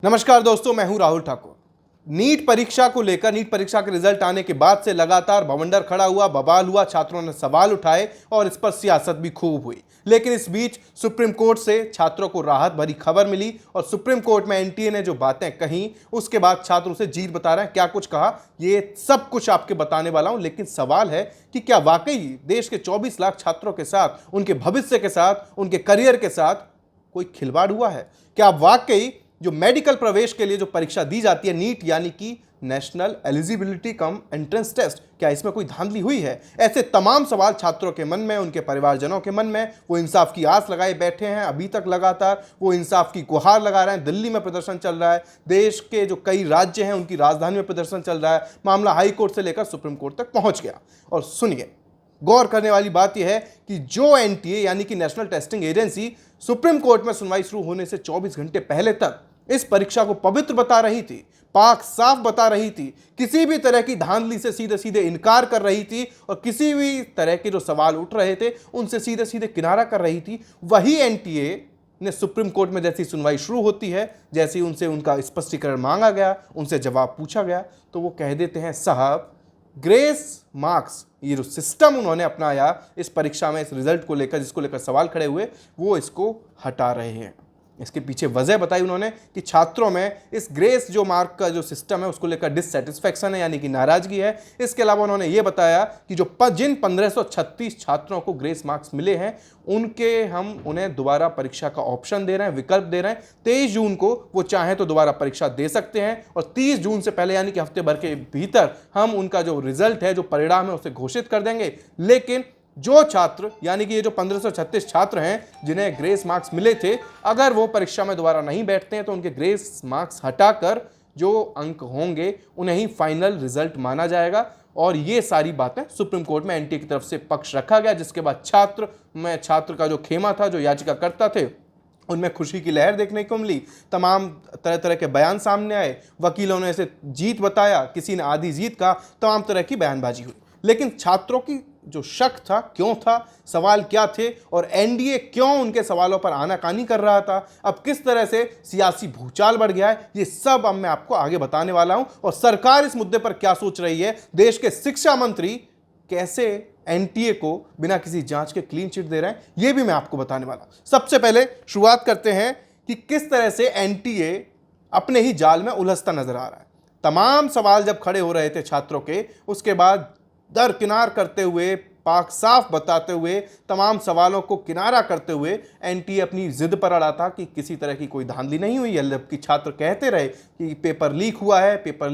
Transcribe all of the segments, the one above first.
नमस्कार दोस्तों, मैं हूं राहुल ठाकुर। नीट परीक्षा को लेकर नीट परीक्षा के रिजल्ट आने के बाद से लगातार बवंडर खड़ा हुआ, बवाल हुआ, छात्रों ने सवाल उठाए और इस पर सियासत भी खूब हुई। लेकिन इस बीच सुप्रीम कोर्ट से छात्रों को राहत भरी खबर मिली और सुप्रीम कोर्ट में एनटीए ने जो बातें कही उसके बाद छात्र उसे जीत बता रहे हैं। क्या कुछ कहा ये सब कुछ आपके बताने वाला हूं। लेकिन सवाल है कि क्या वाकई देश के 24 लाख छात्रों के साथ, उनके भविष्य के साथ, उनके करियर के साथ कोई खिलवाड़ हुआ है? क्या वाकई जो मेडिकल प्रवेश के लिए जो परीक्षा दी जाती है नीट यानी कि national eligibility cum entrance test, क्या इसमें कोई धांधली हुई है? ऐसे तमाम सवाल छात्रों के मन में, उनके परिवारजनों के मन में। वो इंसाफ की आस लगाए बैठे हैं। अभी तक लगातार वो इंसाफ की गुहार लगा रहे हैं। दिल्ली में प्रदर्शन चल रहा है, देश के जो कई राज्य हैं उनकी राजधानी में प्रदर्शन चल रहा है। मामला हाई कोर्ट से लेकर सुप्रीम कोर्ट तक पहुंच गया। और सुनिए, गौर करने वाली बात यह है कि जो एनटीए यानी कि national testing agency supreme court में सुनवाई शुरू होने से 24 घंटे पहले तक इस परीक्षा को पवित्र बता रही थी, पाक साफ बता रही थी, किसी भी तरह की धांधली से सीधे सीधे इनकार कर रही थी और किसी भी तरह के जो सवाल उठ रहे थे उनसे सीधे सीधे किनारा कर रही थी, वही एनटीए ने सुप्रीम कोर्ट में जैसी सुनवाई शुरू होती है, जैसे उनसे उनका स्पष्टीकरण मांगा गया, उनसे जवाब पूछा गया, तो वो कह देते हैं साहब ग्रेस मार्क्स, ये जो सिस्टम उन्होंने अपनाया इस परीक्षा में, इस रिजल्ट को लेकर, जिसको लेकर सवाल खड़े हुए, वो इसको हटा रहे हैं। इसके पीछे वजह बताई उन्होंने कि छात्रों में इस ग्रेस जो मार्क का जो सिस्टम है उसको लेकर डिससेटिस्फैक्शन है, यानी कि नाराजगी है। इसके अलावा उन्होंने ये बताया कि जिन 1536 छात्रों को ग्रेस मार्क्स मिले हैं हम उन्हें दोबारा परीक्षा का ऑप्शन दे रहे हैं, विकल्प दे रहे हैं। 23 जून को वो चाहें तो दोबारा परीक्षा दे सकते हैं और 30 जून से पहले यानी कि हफ्ते भर के भीतर हम उनका जो रिजल्ट है, जो परिणाम है, उसे घोषित कर देंगे। लेकिन जो छात्र यानी कि ये जो 1536 छात्र हैं जिन्हें ग्रेस मार्क्स मिले थे, अगर वो परीक्षा में दोबारा नहीं बैठते हैं तो उनके ग्रेस मार्क्स हटाकर जो अंक होंगे उन्हें ही फाइनल रिजल्ट माना जाएगा। और ये सारी बातें सुप्रीम कोर्ट में एनटीए की तरफ से पक्ष रखा गया, जिसके बाद छात्र का जो खेमा था, जो याचिकाकर्ता थे, उनमें खुशी की लहर देखने को मिली। तमाम तरह तरह के बयान सामने आए, वकीलों ने इसे जीत बताया, किसी ने आधी जीत का, तमाम तरह की बयानबाजी हुई। लेकिन छात्रों की जो शक था, क्यों था, सवाल क्या थे और एनडीए क्यों उनके सवालों पर आनाकानी कर रहा था, अब किस तरह से सियासी भूचाल बढ़ गया है, ये सब अब मैं आपको आगे बताने वाला हूं। और सरकार इस मुद्दे पर क्या सोच रही है, देश के शिक्षा मंत्री कैसे एनटीए को बिना किसी जांच के क्लीन चिट दे रहे हैं, ये भी मैं आपको बताने वाला हूं। सबसे पहले शुरुआत करते हैं कि किस तरह से एनटीए अपने ही जाल में उलझता नजर आ रहा है। तमाम सवाल जब खड़े हो रहे थे छात्रों के, उसके बाद दरकिनार करते हुए, पाक साफ बताते हुए, तमाम सवालों को किनारा करते हुए एनटीए अपनी जिद पर अड़ा था कि किसी तरह की कोई धांधली नहीं हुई है। जबकि छात्र कहते रहे कि पेपर लीक हुआ है, पेपर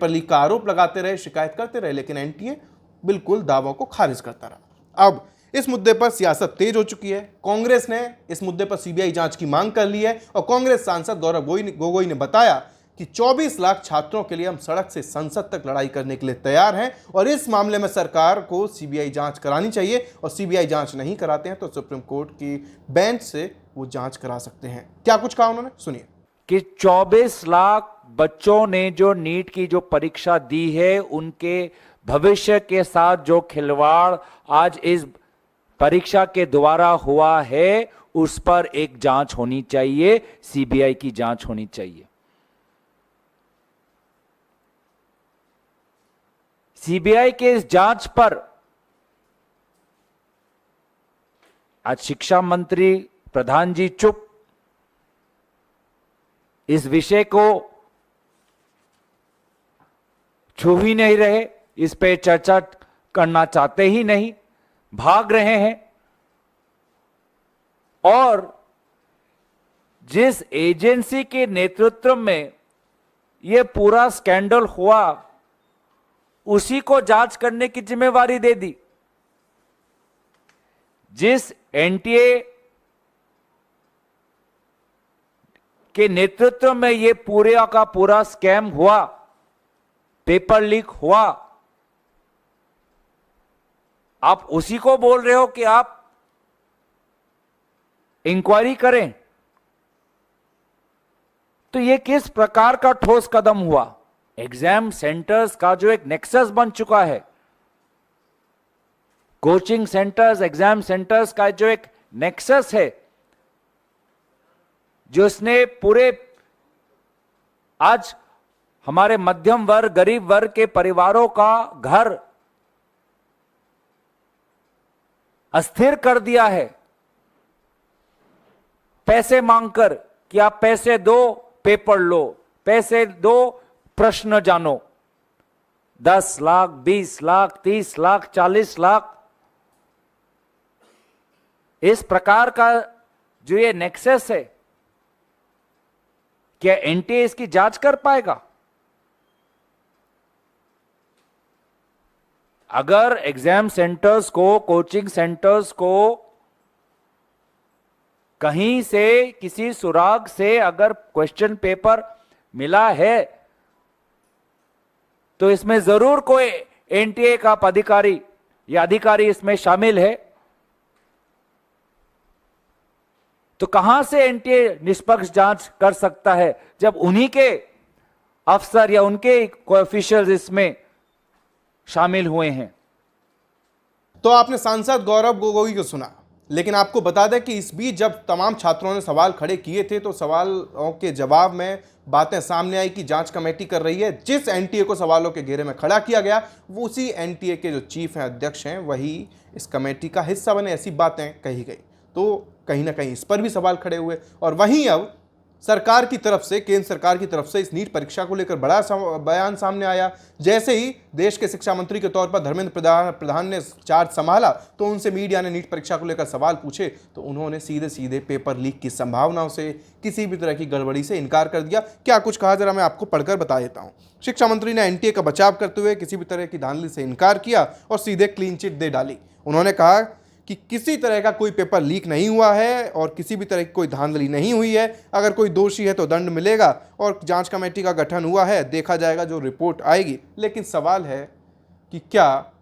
लीक का आरोप लगाते रहे, शिकायत करते रहे, लेकिन एनटीए बिल्कुल दावों को खारिज करता रहा। अब इस मुद्दे पर सियासत तेज हो चुकी है। कांग्रेस ने इस मुद्दे पर सीबीआई जांच की मांग कर ली है और कांग्रेस सांसद गौरव गोगोई ने बताया कि 24 लाख छात्रों के लिए हम सड़क से संसद तक लड़ाई करने के लिए तैयार हैं और इस मामले में सरकार को सीबीआई जांच करानी चाहिए और सीबीआई जांच नहीं कराते हैं तो सुप्रीम कोर्ट की बेंच से वो जांच करा सकते हैं। क्या कुछ कहा उन्होंने, सुनिए। कि 24 लाख बच्चों ने जो नीट की जो परीक्षा दी है, उनके भविष्य के साथ जो खिलवाड़ आज इस परीक्षा के द्वारा हुआ है, उस पर एक जांच होनी चाहिए, सीबीआई की जांच होनी चाहिए। सीबीआई के इस जांच पर आज शिक्षा मंत्री प्रधान जी चुप, इस विषय को छू ही नहीं रहे, इस पे चर्चा करना चाहते ही नहीं, भाग रहे हैं। और जिस एजेंसी के नेतृत्व में यह पूरा स्कैंडल हुआ, उसी को जांच करने की जिम्मेवारी दे दी। जिस एनटीए के नेतृत्व में यह पूरे का पूरा स्कैम हुआ, पेपर लीक हुआ, आप उसी को बोल रहे हो कि आप इंक्वायरी करें, तो यह किस प्रकार का ठोस कदम हुआ? एग्जाम सेंटर्स का जो एक नेक्सस बन चुका है, कोचिंग सेंटर्स, एग्जाम सेंटर्स का जो एक नेक्सस है, जो इसने पूरे आज हमारे मध्यम वर्ग, गरीब वर्ग के परिवारों का घर अस्थिर कर दिया है, पैसे मांगकर कि आप पैसे दो पेपर लो, पैसे दो प्रश्न जानो। 10 लाख, 20 लाख, 30 लाख, 40 लाख, इस प्रकार का जो ये नेक्सस है, क्या एनटीए इसकी जांच कर पाएगा? अगर एग्जाम सेंटर्स को, कोचिंग सेंटर्स को कहीं से किसी सुराग से अगर क्वेश्चन पेपर मिला है तो इसमें जरूर कोई एनटीए का अधिकारी या अधिकारी इसमें शामिल है। तो कहां से एनटीए निष्पक्ष जांच कर सकता है जब उन्हीं के अफसर या उनके ऑफिशियल्स इसमें शामिल हुए हैं? तो आपने सांसद गौरव गोगोई को सुना, लेकिन आपको बता दें कि इस बीच जब तमाम छात्रों ने सवाल खड़े किए थे तो सवालों के जवाब में बातें सामने आई कि जांच कमेटी कर रही है। जिस एनटीए को सवालों के घेरे में खड़ा किया गया वो उसी एनटीए के जो चीफ हैं, अध्यक्ष हैं, वही इस कमेटी का हिस्सा बने, ऐसी बातें कही गई। तो कहीं ना कहीं इस पर भी सवाल खड़े हुए। और वहीं अब सरकार की तरफ से, केंद्र सरकार की तरफ से इस नीट परीक्षा को लेकर बड़ा बयान सामने आया। जैसे ही देश के शिक्षा मंत्री के तौर पर धर्मेंद्र प्रधान ने चार्ज संभाला तो उनसे मीडिया ने नीट परीक्षा को लेकर सवाल पूछे तो उन्होंने सीधे सीधे पेपर लीक की संभावनाओं से, किसी भी तरह की गड़बड़ी से इनकार कर दिया। क्या कुछ कहा, जरा मैं आपको पढ़कर बता देता हूँ। शिक्षा मंत्री ने एनटीए का बचाव करते हुए किसी भी तरह की धांधली से इनकार किया और सीधे क्लीन चिट दे डाली। उन्होंने कहा कि किसी तरह का कोई पेपर लीक नहीं हुआ है और किसी भी तरह की कोई धांधली नहीं हुई है। अगर कोई दोषी है तो दंड मिलेगा और जांच कमेटी का गठन हुआ है, देखा जाएगा जो रिपोर्ट आएगी। लेकिन सवाल है कि क्या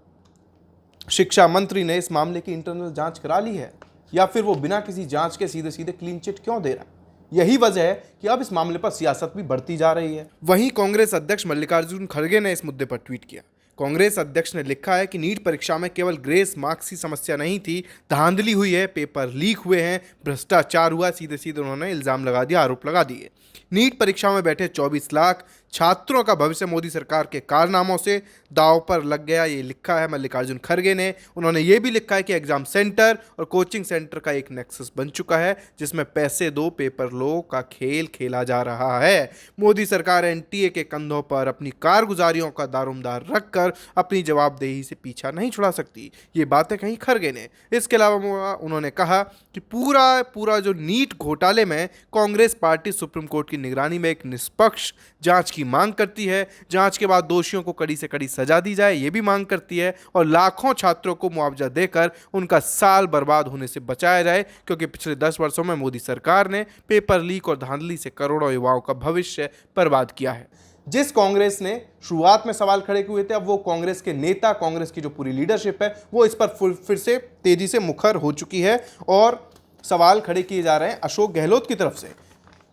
शिक्षा मंत्री ने इस मामले की इंटरनल जांच करा ली है या फिर वो बिना किसी जांच के सीधे सीधे क्लीन चिट क्यों दे रहा है? यही वजह है कि अब इस मामले पर सियासत भी बढ़ती जा रही है। वहीं कांग्रेस अध्यक्ष मल्लिकार्जुन खड़गे ने इस मुद्दे पर ट्वीट किया। कांग्रेस अध्यक्ष ने लिखा है कि नीट परीक्षा में केवल ग्रेस मार्क्स की समस्या नहीं थी, धांधली हुई है, पेपर लीक हुए हैं, भ्रष्टाचार हुआ। सीधे सीधे उन्होंने इल्जाम लगा दिया, आरोप लगा दिए। नीट परीक्षा में बैठे 24 लाख छात्रों का भविष्य मोदी सरकार के कारनामों से दांव पर लग गया, ये लिखा है मल्लिकार्जुन खड़गे ने। उन्होंने ये भी लिखा है कि एग्जाम सेंटर और कोचिंग सेंटर का एक नेक्सस बन चुका है जिसमें पैसे दो पेपर लो का खेल खेला जा रहा है। मोदी सरकार एनटीए के कंधों पर अपनी कारगुजारियों का दारोमदार रखकर अपनी जवाबदेही से पीछा नहीं छुड़ा सकती। ये बातें कहीं खड़गे ने। इसके अलावा उन्होंने कहा कि पूरा जो नीट घोटाले में कांग्रेस पार्टी सुप्रीम कोर्ट की निगरानी में एक निष्पक्ष जांच की मांग करती है। जांच के बाद दोषियों को कड़ी से कड़ी सजा दी जाए, ये भी मांग करती है। और लाखों छात्रों को मुआवजा देकर उनका साल बर्बाद होने से बचाया जाए, क्योंकि पिछले 10 वर्षों में मोदी सरकार ने पेपर लीक और धांधली से करोड़ों युवाओं का भविष्य बर्बाद किया है। जिस कांग्रेस ने शुरुआत में सवाल खड़े हुए थे, अब वो कांग्रेस के नेता, कांग्रेस की जो पूरी लीडरशिप है, वो इस पर फिर से तेजी से मुखर हो चुकी है और सवाल खड़े किए जा रहे हैं अशोक गहलोत की तरफ से।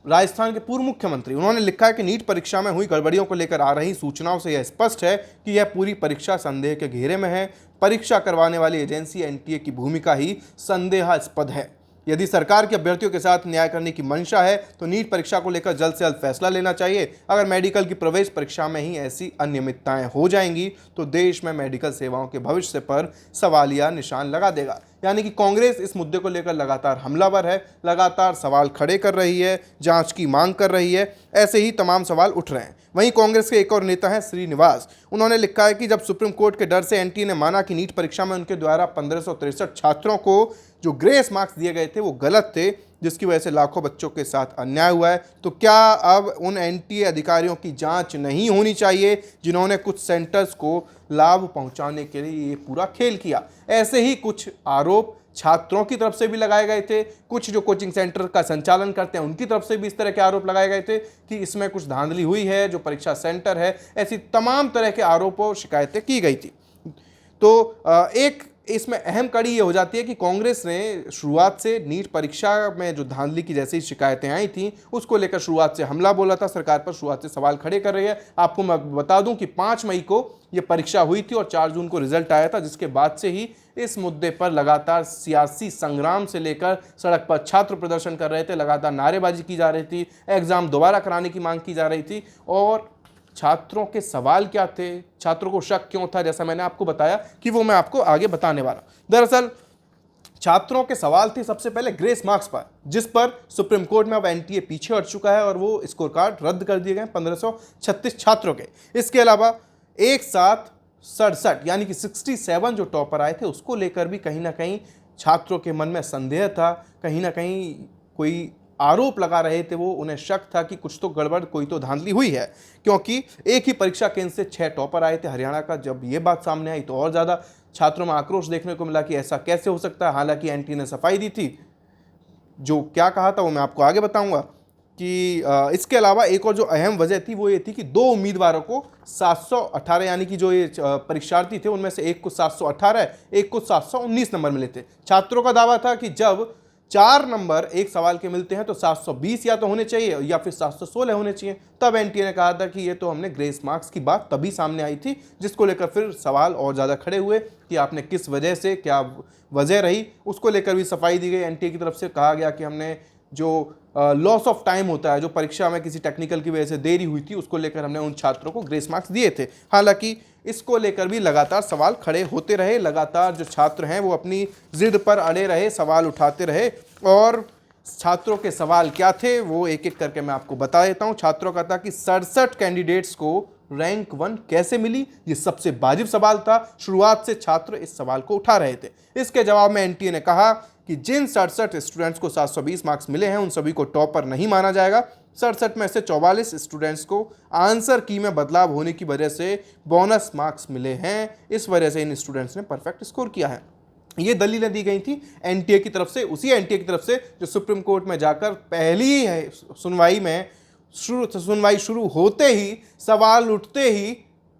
राजस्थान के पूर्व मुख्यमंत्री, उन्होंने लिखा है कि नीट परीक्षा में हुई गड़बड़ियों को लेकर आ रही सूचनाओं से यह स्पष्ट है कि यह पूरी परीक्षा संदेह के घेरे में है। परीक्षा करवाने वाली एजेंसी एनटीए की भूमिका ही संदेहास्पद है। यदि सरकार के अभ्यर्थियों के साथ न्याय करने की मंशा है तो नीट परीक्षा को लेकर जल्द से जल्द फैसला लेना चाहिए। अगर मेडिकल की प्रवेश परीक्षा में ही ऐसी अनियमितताएं हो जाएंगी तो देश में मेडिकल सेवाओं के भविष्य पर सवालिया निशान लगा देगा। यानी कि कांग्रेस इस मुद्दे को लेकर लगातार हमलावर है, लगातार सवाल खड़े कर रही है, जांच की मांग कर रही है। ऐसे ही तमाम सवाल उठ रहे हैं। वहीं कांग्रेस के एक और नेता हैं श्रीनिवास, उन्होंने लिखा है कि जब सुप्रीम कोर्ट के डर से एनटीए ने माना कि नीट परीक्षा में उनके द्वारा 1563 छात्रों को जो ग्रेस मार्क्स दिए गए थे वो गलत थे, जिसकी वजह से लाखों बच्चों के साथ अन्याय हुआ है, तो क्या अब उन एनटीए अधिकारियों की जांच नहीं होनी चाहिए जिन्होंने कुछ सेंटर्स को लाभ पहुंचाने के लिए ये पूरा खेल किया? ऐसे ही कुछ आरोप छात्रों की तरफ से भी लगाए गए थे। कुछ जो कोचिंग सेंटर का संचालन करते हैं उनकी तरफ से भी इस तरह के आरोप लगाए गए थे कि इसमें कुछ धांधली हुई है, जो परीक्षा सेंटर है, ऐसी तमाम तरह के आरोप और शिकायतें की गई थी। तो एक इसमें अहम कड़ी ये हो जाती है कि कांग्रेस ने शुरुआत से नीट परीक्षा में जो धांधली की जैसी शिकायतें आई थी उसको लेकर शुरुआत से हमला बोला था, सरकार पर शुरुआत से सवाल खड़े कर रही है। आपको मैं बता दूं कि 5 मई को ये परीक्षा हुई थी और 4 जून को रिजल्ट आया था, जिसके बाद से ही इस मुद्दे पर लगातार सियासी संग्राम से लेकर सड़क पर छात्र प्रदर्शन कर रहे थे, लगातार नारेबाजी की जा रही थी, एग्जाम दोबारा कराने की मांग की जा रही थी। और छात्रों के सवाल क्या थे, छात्रों को शक क्यों था, जैसा मैंने आपको बताया कि वो मैं आपको आगे बताने वाला। दरअसल छात्रों के सवाल थे सबसे पहले ग्रेस मार्क्स पर, जिस पर सुप्रीम कोर्ट में अब एनटीए पीछे हट चुका है और वो स्कोर कार्ड रद्द कर दिए गए 1536 छात्रों के। इसके अलावा एक साथ 67 यानी कि 67 जो टॉपर आए थे उसको लेकर भी कहीं ना कहीं छात्रों के मन में संदेह था, कहीं ना कहीं कोई आरोप लगा रहे थे वो, उन्हें शक था कि कुछ तो गड़बड़, कोई तो धांधली हुई है, क्योंकि एक ही परीक्षा केंद्र से 6 टॉपर आए थे हरियाणा का। जब ये बात सामने आई तो और ज़्यादा छात्रों में आक्रोश देखने को मिला कि ऐसा कैसे हो सकता है। हालांकि एनटीए ने सफाई दी थी, जो क्या कहा था वो मैं आपको आगे बताऊंगा। कि इसके अलावा एक और जो अहम वजह थी वो ये थी कि 2 उम्मीदवारों को 718 यानी कि जो ये परीक्षार्थी थे उनमें से एक को 718, एक को 719 नंबर मिले थे। छात्रों का दावा था कि जब 4 नंबर एक सवाल के मिलते हैं तो 720 या तो होने चाहिए या फिर 716 होने चाहिए। तब एनटीए ने कहा था कि ये तो हमने ग्रेस मार्क्स की बात तभी सामने आई थी, जिसको लेकर फिर सवाल और ज़्यादा खड़े हुए कि आपने किस वजह से, क्या वजह रही, उसको लेकर भी सफाई दी गई। एनटीए की तरफ से कहा गया कि हमने जो लॉस ऑफ टाइम होता है, जो परीक्षा में किसी टेक्निकल की वजह से देरी हुई थी, उसको लेकर हमने उन छात्रों को ग्रेस मार्क्स दिए थे। हालांकि इसको लेकर भी लगातार सवाल खड़े होते रहे, लगातार जो छात्र हैं वो अपनी जिद पर अड़े रहे, सवाल उठाते रहे। और छात्रों के सवाल क्या थे वो एक एक करके मैं आपको बता देता हूं। छात्रों का था कि 67 कैंडिडेट्स को रैंक 1 कैसे मिली, ये सबसे वाजिब सवाल था। शुरुआत से छात्र इस सवाल को उठा रहे थे। इसके जवाब में एनटीए ने कहा कि जिन 67 स्टूडेंट्स को 720 मार्क्स मिले हैं उन सभी को टॉपर नहीं माना जाएगा। 67 में से 44 स्टूडेंट्स को आंसर की में बदलाव होने की वजह से बोनस मार्क्स मिले हैं, इस वजह से इन स्टूडेंट्स ने परफेक्ट स्कोर किया है। ये दलीलें दी गई थी एनटीए की तरफ से, उसी एनटीए की तरफ से जो सुप्रीम कोर्ट में जाकर पहली सुनवाई शुरू होते ही, सवाल उठते ही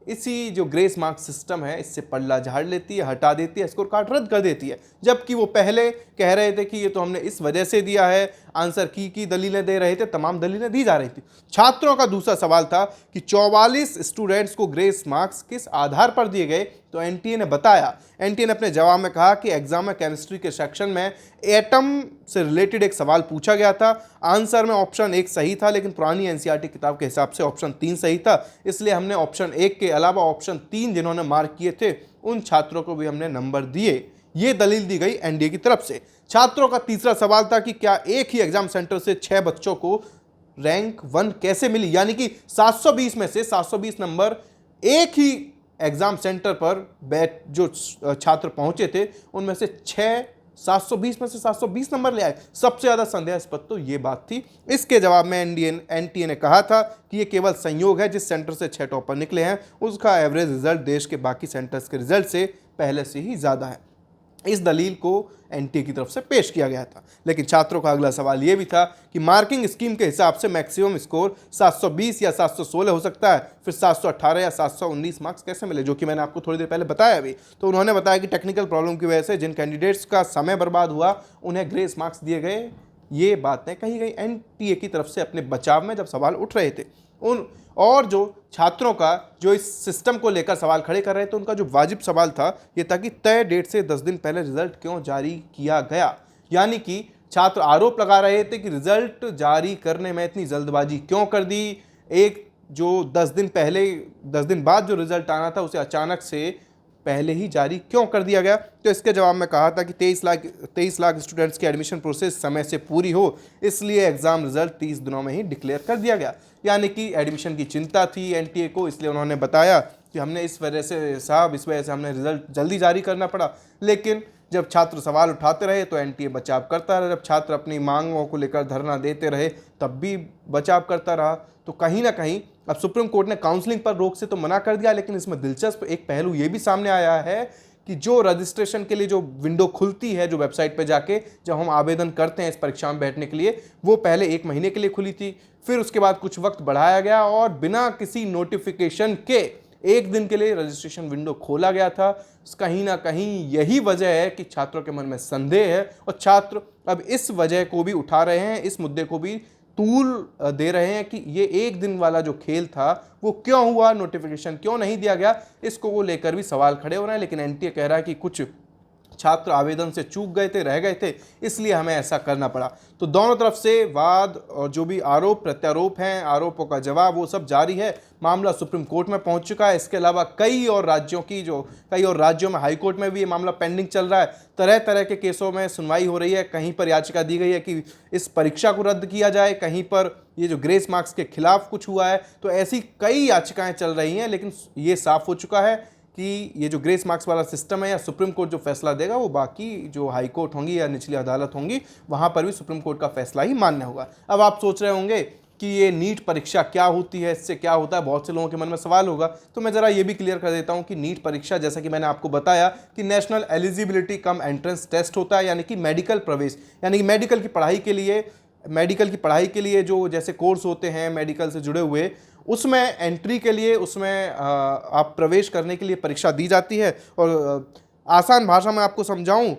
इसी जो ग्रेस मार्क सिस्टम है इससे पल्ला झाड़ लेती है, हटा देती है, स्कोर कार्ड रद्द कर देती है। जबकि वो पहले कह रहे थे कि ये तो हमने इस वजह से दिया है, आंसर की दलीलें दे रहे थे, तमाम दलीलें दी जा रही थी। छात्रों का दूसरा सवाल था कि 44 स्टूडेंट्स को ग्रेस मार्क्स किस आधार पर दिए गए, तो एनटीए ने बताया। एनटीए ने अपने जवाब में कहा कि एग्जाम में केमिस्ट्री के सेक्शन में एटम से रिलेटेड एक सवाल पूछा गया था। आंसर में ऑप्शन 1 सही था, लेकिन पुरानी एनसीईआरटी किताब के हिसाब से ऑप्शन 3 सही था, इसलिए हमने ऑप्शन 1 के अलावा ऑप्शन 3 जिन्होंने मार्क किए थे उन छात्रों को भी हमने नंबर दिए। ये दलील दी गई एनडीए की तरफ से। छात्रों का तीसरा सवाल था कि क्या एक ही एग्जाम सेंटर से 6 बच्चों को रैंक 1 कैसे मिली, यानी कि 720 में से 720 नंबर एक ही एग्जाम सेंटर पर जो छात्र पहुंचे थे उनमें से 720 में से 720 नंबर ले आए। सबसे ज्यादा संदेहास्पद तो ये बात थी। इसके जवाब में एनटीए ने कहा था कि ये केवल संयोग है, जिस सेंटर से 6 टॉपर निकले हैं उसका एवरेज रिजल्ट देश के बाकी सेंटर्स के रिजल्ट से पहले से ही ज्यादा है। इस दलील को एनटीए की तरफ से पेश किया गया था। लेकिन छात्रों का अगला सवाल यह भी था कि मार्किंग स्कीम के हिसाब से मैक्सिमम स्कोर 720 या 716 हो सकता है, फिर 718 या 719 मार्क्स कैसे मिले, जो कि मैंने आपको थोड़ी देर पहले बताया भी। तो उन्होंने बताया कि टेक्निकल प्रॉब्लम की वजह से जिन कैंडिडेट्स का समय बर्बाद हुआ उन्हें ग्रेस मार्क्स दिए गए। ये बातें कही गई एनटीए की तरफ से अपने बचाव में जब सवाल उठ रहे थे। और जो छात्रों का जो इस सिस्टम को लेकर सवाल खड़े कर रहे थे उनका जो वाजिब सवाल था ये था कि तय डेट से 10 दिन पहले रिजल्ट क्यों जारी किया गया। यानी कि छात्र आरोप लगा रहे थे कि रिजल्ट जारी करने में इतनी जल्दबाजी क्यों कर दी। एक जो 10 दिन बाद जो रिजल्ट आना था उसे अचानक से पहले ही जारी क्यों कर दिया गया। तो इसके जवाब में कहा था कि 23 लाख स्टूडेंट्स की एडमिशन प्रोसेस समय से पूरी हो, इसलिए एग्जाम रिजल्ट 30 दिनों में ही डिक्लेयर कर दिया गया। यानी कि एडमिशन की चिंता थी एनटीए को, इसलिए उन्होंने बताया कि हमने इस वजह से हमने रिजल्ट जल्दी जारी करना पड़ा। लेकिन जब छात्र सवाल उठाते रहे तो एनटीए बचाव करता रहा, जब छात्र अपनी मांगों को लेकर धरना देते रहे तब भी बचाव करता रहा। तो कहीं ना कहीं अब सुप्रीम कोर्ट ने काउंसलिंग पर रोक से तो मना कर दिया, लेकिन इसमें दिलचस्प एक पहलू ये भी सामने आया है कि जो रजिस्ट्रेशन के लिए जो विंडो खुलती है, जो वेबसाइट पे जाके जब हम आवेदन करते हैं इस परीक्षा में बैठने के लिए, वो पहले 1 महीने के लिए खुली थी, फिर उसके बाद कुछ वक्त बढ़ाया गया और बिना किसी नोटिफिकेशन के एक दिन के लिए रजिस्ट्रेशन विंडो खोला गया था। कहीं ना कहीं यही वजह है कि छात्रों के मन में संदेह है और छात्र अब इस वजह को भी उठा रहे हैं, इस मुद्दे को भी तूल दे रहे हैं कि ये एक दिन वाला जो खेल था वो क्यों हुआ, नोटिफिकेशन क्यों नहीं दिया गया, इसको वो लेकर भी सवाल खड़े हो रहे हैं। लेकिन एनटीए कह रहा है कि कुछ छात्र आवेदन से चूक गए थे, रह गए थे, इसलिए हमें ऐसा करना पड़ा। तो दोनों तरफ से वाद और जो भी आरोप प्रत्यारोप हैं, आरोपों का जवाब, वो सब जारी है। मामला सुप्रीम कोर्ट में पहुंच चुका है। इसके अलावा कई और राज्यों में हाई कोर्ट में भी ये मामला पेंडिंग चल रहा है। तरह तरह के केसों में सुनवाई हो रही है। कहीं पर याचिका दी गई है कि इस परीक्षा को रद्द किया जाए, कहीं पर ये जो ग्रेस मार्क्स के खिलाफ कुछ हुआ है। तो ऐसी कई याचिकाएं चल रही हैं, लेकिन ये साफ हो चुका है कि ये जो ग्रेस मार्क्स वाला सिस्टम है या सुप्रीम कोर्ट जो फैसला देगा वो बाकी जो हाई कोर्ट होंगी या निचली अदालत होंगी वहाँ पर भी सुप्रीम कोर्ट का फैसला ही मान्य होगा। अब आप सोच रहे होंगे कि ये नीट परीक्षा क्या होती है, इससे क्या होता है, बहुत से लोगों के मन में सवाल होगा। तो मैं ज़रा ये भी क्लियर कर देता हूँ कि नीट परीक्षा, जैसा कि मैंने आपको बताया कि national eligibility cum entrance test होता है, यानी कि मेडिकल प्रवेश, यानी कि मेडिकल की पढ़ाई के लिए जो जैसे कोर्स होते हैं मेडिकल से जुड़े हुए, उसमें एंट्री के लिए, उसमें आप प्रवेश करने के लिए परीक्षा दी जाती है। और आसान भाषा में आपको समझाऊं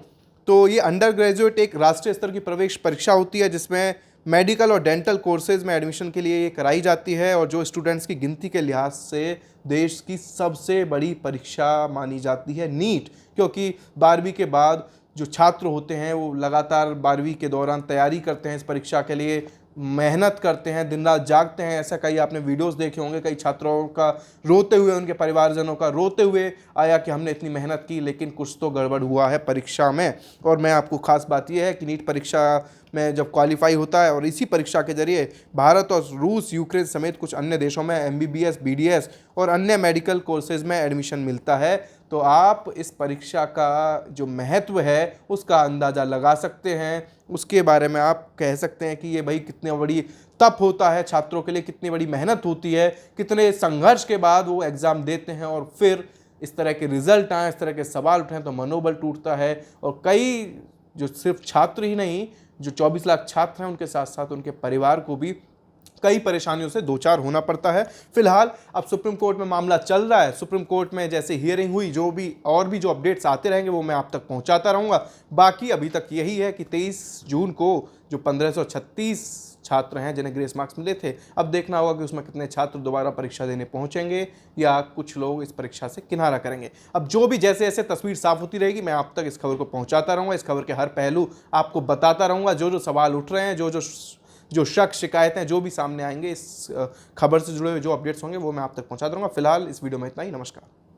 तो ये अंडर ग्रेजुएट एक राष्ट्रीय स्तर की प्रवेश परीक्षा होती है जिसमें मेडिकल और डेंटल कोर्सेज में एडमिशन के लिए ये कराई जाती है और जो स्टूडेंट्स की गिनती के लिहाज से देश की सबसे बड़ी परीक्षा मानी जाती है नीट। क्योंकि 12वीं के बाद जो छात्र होते हैं वो लगातार 12वीं के दौरान तैयारी करते हैं, इस परीक्षा के लिए मेहनत करते हैं, दिन रात जागते हैं। ऐसा कई आपने वीडियोस देखे होंगे, कई छात्रों का रोते हुए, उनके परिवारजनों का रोते हुए आया कि हमने इतनी मेहनत की लेकिन कुछ तो गड़बड़ हुआ है परीक्षा में। और मैं आपको खास बात यह है कि नीट परीक्षा में जब क्वालिफाई होता है और इसी परीक्षा के जरिए भारत और रूस, यूक्रेन समेत कुछ अन्य देशों में MBBS, BDS और अन्य मेडिकल कोर्सेज में एडमिशन मिलता है, तो आप इस परीक्षा का जो महत्व है उसका अंदाज़ा लगा सकते हैं। उसके बारे में आप कह सकते हैं कि ये भाई कितनी बड़ी तप होता है छात्रों के लिए, कितनी बड़ी मेहनत होती है, कितने संघर्ष के बाद वो एग्ज़ाम देते हैं और फिर इस तरह के रिजल्ट आए, इस तरह के सवाल उठें तो मनोबल टूटता है। और कई जो सिर्फ छात्र ही नहीं, जो 24 लाख छात्र हैं उनके साथ साथ उनके परिवार को भी कई परेशानियों से दो चार होना पड़ता है। फिलहाल अब सुप्रीम कोर्ट में मामला चल रहा है। सुप्रीम कोर्ट में जैसे हियरिंग हुई, जो अपडेट्स आते रहेंगे वो मैं आप तक पहुंचाता रहूंगा। बाकी अभी तक यही है कि 23 जून को जो 1536 छात्र हैं जिन्हें ग्रेस मार्क्स मिले थे, अब देखना होगा कि उसमें कितने छात्र दोबारा परीक्षा देने पहुंचेंगे या कुछ लोग इस परीक्षा से किनारा करेंगे। अब जो भी जैसे जैसे तस्वीर साफ होती रहेगी मैं आप तक इस खबर को पहुंचाता रहूंगा, इस खबर के हर पहलू आपको बताता रहूंगा। जो सवाल उठ रहे हैं, जो शक, शिकायतें जो भी सामने आएंगे, इस खबर से जुड़े हुए जो अपडेट्स होंगे वो मैं आप तक पहुंचा दूंगा। फिलहाल इस वीडियो में इतना ही। नमस्कार।